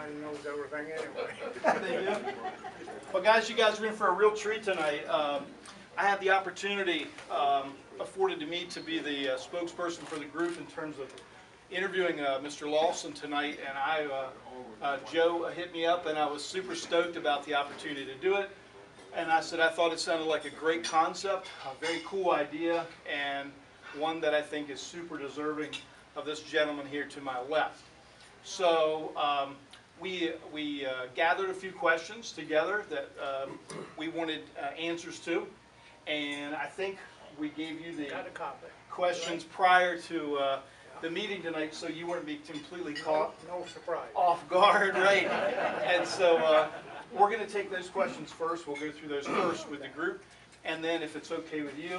everybody knows everything anyway. They do. Well, guys, you guys are in for a real treat tonight. I had the opportunity afforded to me to be the spokesperson for the group in terms of interviewing Mr. Lawson tonight, and Joe hit me up, and I was super stoked about the opportunity to do it. And I said I thought it sounded like a great concept, a very cool idea, and one that I think is super deserving of this gentleman here to my left. So we gathered a few questions together that we wanted answers to, and I think we gave you the questions prior to the meeting tonight, so you wouldn't be completely caught no surprise off guard, right? And so we're going to take those questions first. We'll go through those first with the group, and then if it's okay with you,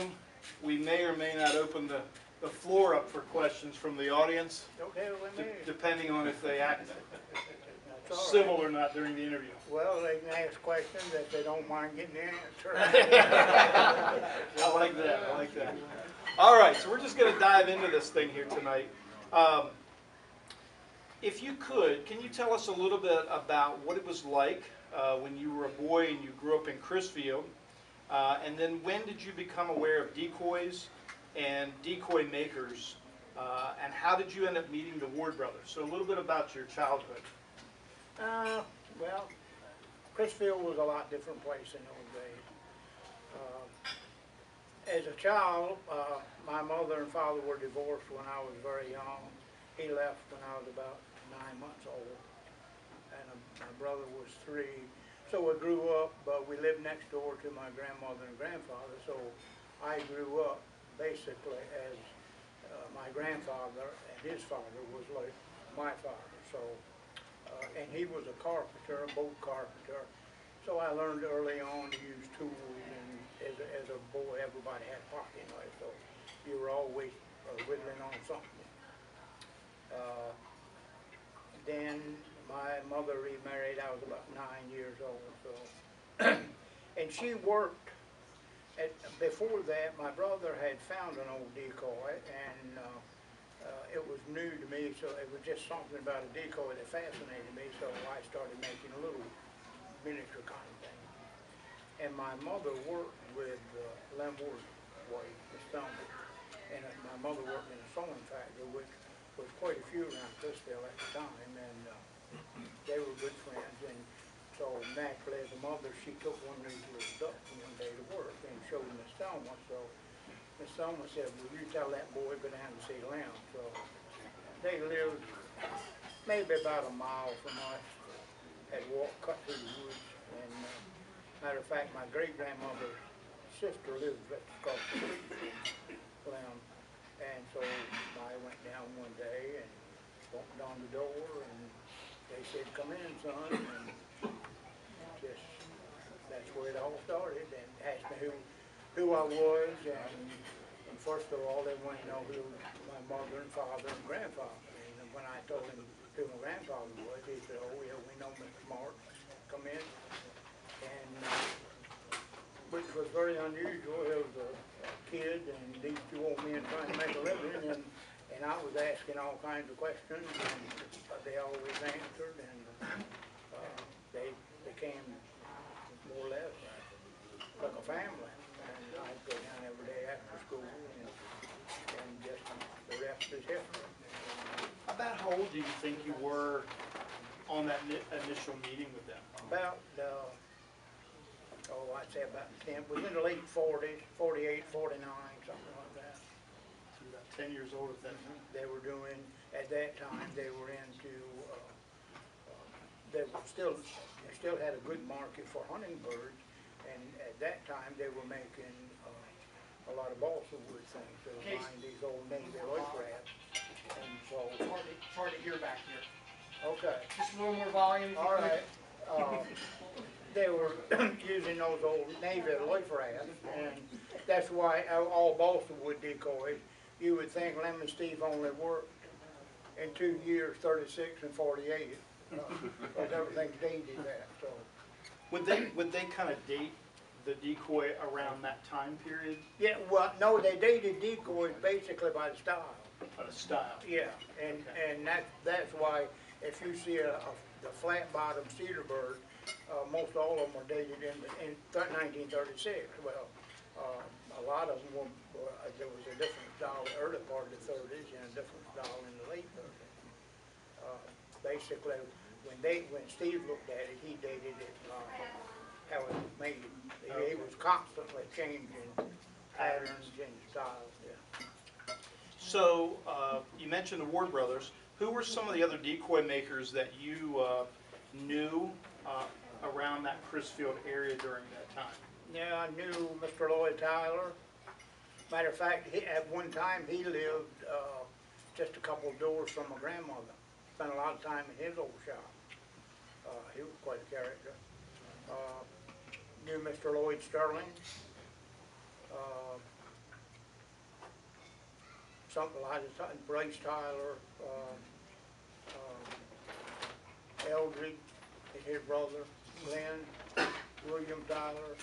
we may or may not open the floor up for questions from the audience, okay with me. Depending on if they act civil or not during the interview. Well, they can ask questions if they don't mind getting the answer. I like that. I like that. All right, so we're just going to dive into this thing here tonight. If you could, can you tell us a little bit about what it was like when you were a boy and you grew up in Crisfield, and then when did you become aware of decoys and decoy makers, and how did you end up meeting the Ward brothers? So a little bit about your childhood. Well, Crisfield was a lot different place in those days. As a child, my mother and father were divorced when I was very young. He left when I was about 9 months old, and my brother was 3. So we grew up, but we lived next door to my grandmother and grandfather, so I grew up basically as my grandfather and his father was like my father. So, and he was a carpenter, a boat carpenter. So I learned early on to use tools, and as a boy, everybody had pocket knives, so you were always whittling on something. Then my mother remarried. I was about 9 years old, so and she worked. Before that, my brother had found an old decoy, and it was new to me, so it was just something about a decoy that fascinated me, so I started making a little miniature kind of thing. And my mother worked with Lem Ward's wife, Miss Thelma, and my mother worked in a sewing factory, which was quite a few around Crisfield at the time, and they were good friends. And so naturally, as a mother, she took one of these little ducks one day to work and showed Miss Thelma. So Miss Thelma said, "Will you tell that boy go down to see Lem?" So they lived maybe about a mile from us. Had walked, cut through the woods, and matter of fact, my great-grandmother's sister lived across the street from Lem. And so I went down one day and walked on the door, and they said, "Come in, son," and just that's where it all started. And asked me who I was, and first of all, they wanted to know who my mother and father and grandfather. And when I told them who my grandfather was, he said, "Oh yeah, we know Mr. Mark. Come in." And which was very unusual. It was a kid and these two old men trying to make a living, and I was asking all kinds of questions, and they always answered, and they became more or less like a family. And I'd go down every day after school, and just the rest is history. About how old do you think you were on that initial meeting with them? About I'd say about 10. It was in the late 40s, 48, 49, something like that. So about 10 years old at that time. They were doing, at that time, they were into, they still had a good market for hunting birds, and at that time they were making a lot of balsa wood things. They were buying these old Navy life rafts, and so. Hard to hear back here. Okay. Just a little more volume. All right. They were using those old Navy life rafts, and that's why all balsa wood decoys, you would think Lem and Steve only worked in 2 years, 36 and 48, because everything's dated that. So Would they kind of date the decoy around that time period? yeah, well, no, they dated decoys basically by the style. By the style. Yeah, and that's why if you see the flat bottom cedar bird, most all of them are dated in 1936. Well, a lot of them were, there was a different style in the early part of the 30s and a different style in the late 30s. Basically, when Steve looked at it, he dated it how it was made. It was constantly changing patterns and styles. Yeah. So you mentioned the Ward brothers. Who were some of the other decoy makers that you knew around that Crisfield area during that time? Yeah, I knew Mr. Lloyd Tyler. Matter of fact, at one time he lived just a couple of doors from my grandmother. Spent a lot of time in his old shop. He was quite a character. Knew Mr. Lloyd Sterling. Something like that, Bryce Tyler, Eldridge, and his brother, Glenn, William Tyler,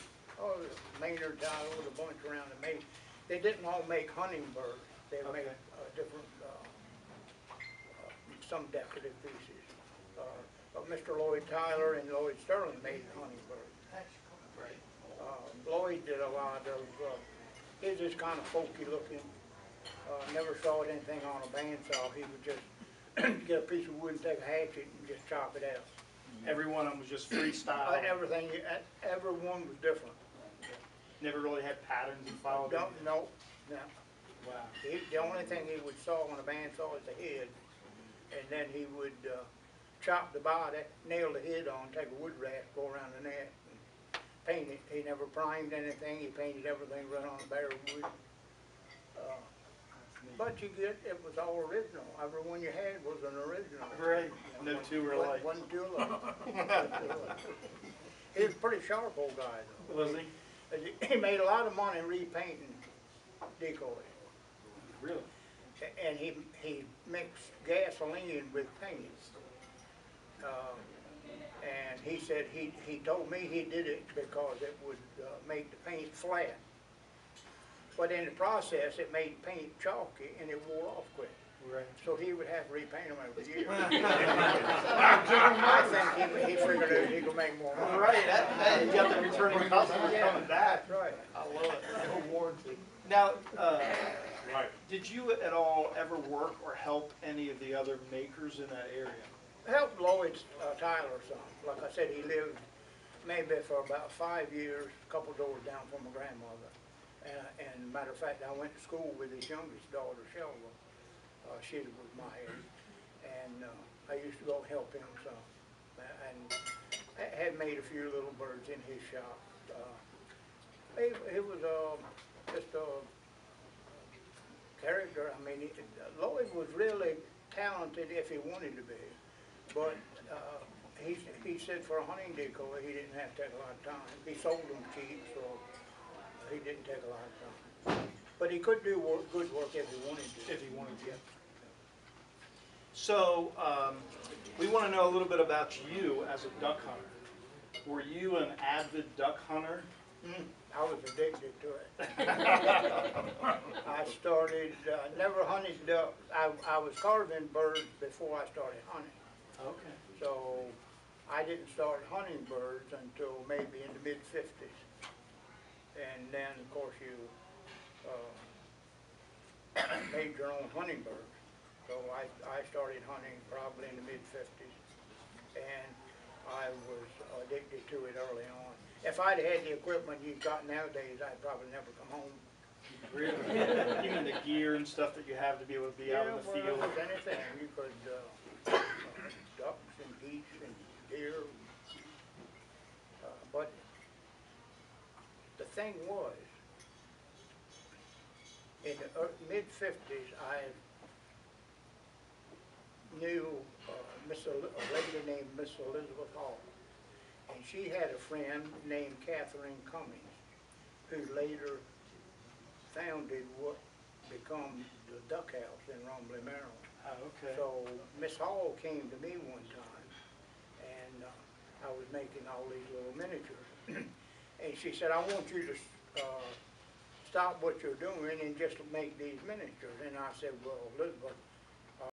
Maynard Tyler, with a bunch around them. They didn't all make hummingbirds. They made different, some decorative pieces. But Mr. Lloyd Tyler and Lloyd Sterling made hummingbirds. Lloyd did a lot of, he was just kind of folky looking. Never saw anything on a bandsaw. He would just get a piece of wood and take a hatchet and just chop it out. Every one of them was just freestyle. Everything, every one was different. Never really had patterns and followed them. No. Wow. The only thing he would saw on a bandsaw is the head, and then he would chop the body, nail the head on, take a wood rasp, go around the neck, and paint it. He never primed anything. He painted everything right on the bare wood. But it was all original. Every one you had was an original. Right. No two were alike. Wasn't two alike. He was a pretty sharp old guy, though. Was he? He made a lot of money repainting decoys. Really? And he mixed gasoline with paint. And he said he told me he did it because it would make the paint flat. But in the process, it made paint chalky and it wore off quick. Right. So he would have to repaint them every year. I think he figured out he could make more money. Right. You got the returning customers coming back. That's right. I love it. No warranty. Now, did you at all ever work or help any of the other makers in that area? I helped Lloyd Tyler some. Like I said, he lived maybe for about 5 years, a couple doors down from my grandmother. And matter of fact, I went to school with his youngest daughter, Shelva. She was my age. And I used to go help him some. And I had made a few little birds in his shop. He was just a character. I mean, Lloyd was really talented if he wanted to be. But he said for a hunting decoy, he didn't have to take a lot of time. He sold them cheap, so he didn't take a lot of time. But he could do good work if he wanted to. If he wanted to. So, we want to know a little bit about you as a duck hunter. Were you an avid duck hunter? I was addicted to it. I started, never hunted ducks. I was carving birds before I started hunting. Okay. So I didn't start hunting birds until maybe in the mid-50s. And then, of course, you made your own hunting birds. So I started hunting probably in the mid-50s. And I was addicted to it early on. If I'd had the equipment you've got nowadays, I'd probably never come home. Really? You mean the gear and stuff that you have to be able to be out in the field? Well, anything. You could, ducks and geese and deer. But the thing was, in the mid-50s, I knew a lady named Miss Elizabeth Hall. And she had a friend named Catherine Cummings, who later founded what became the Duck House in Rumbley, Maryland. Oh, okay. So Miss Hall came to me one time, and I was making all these little miniatures. And she said, I want you to stop what you're doing and just make these miniatures. And I said, well, Elizabeth,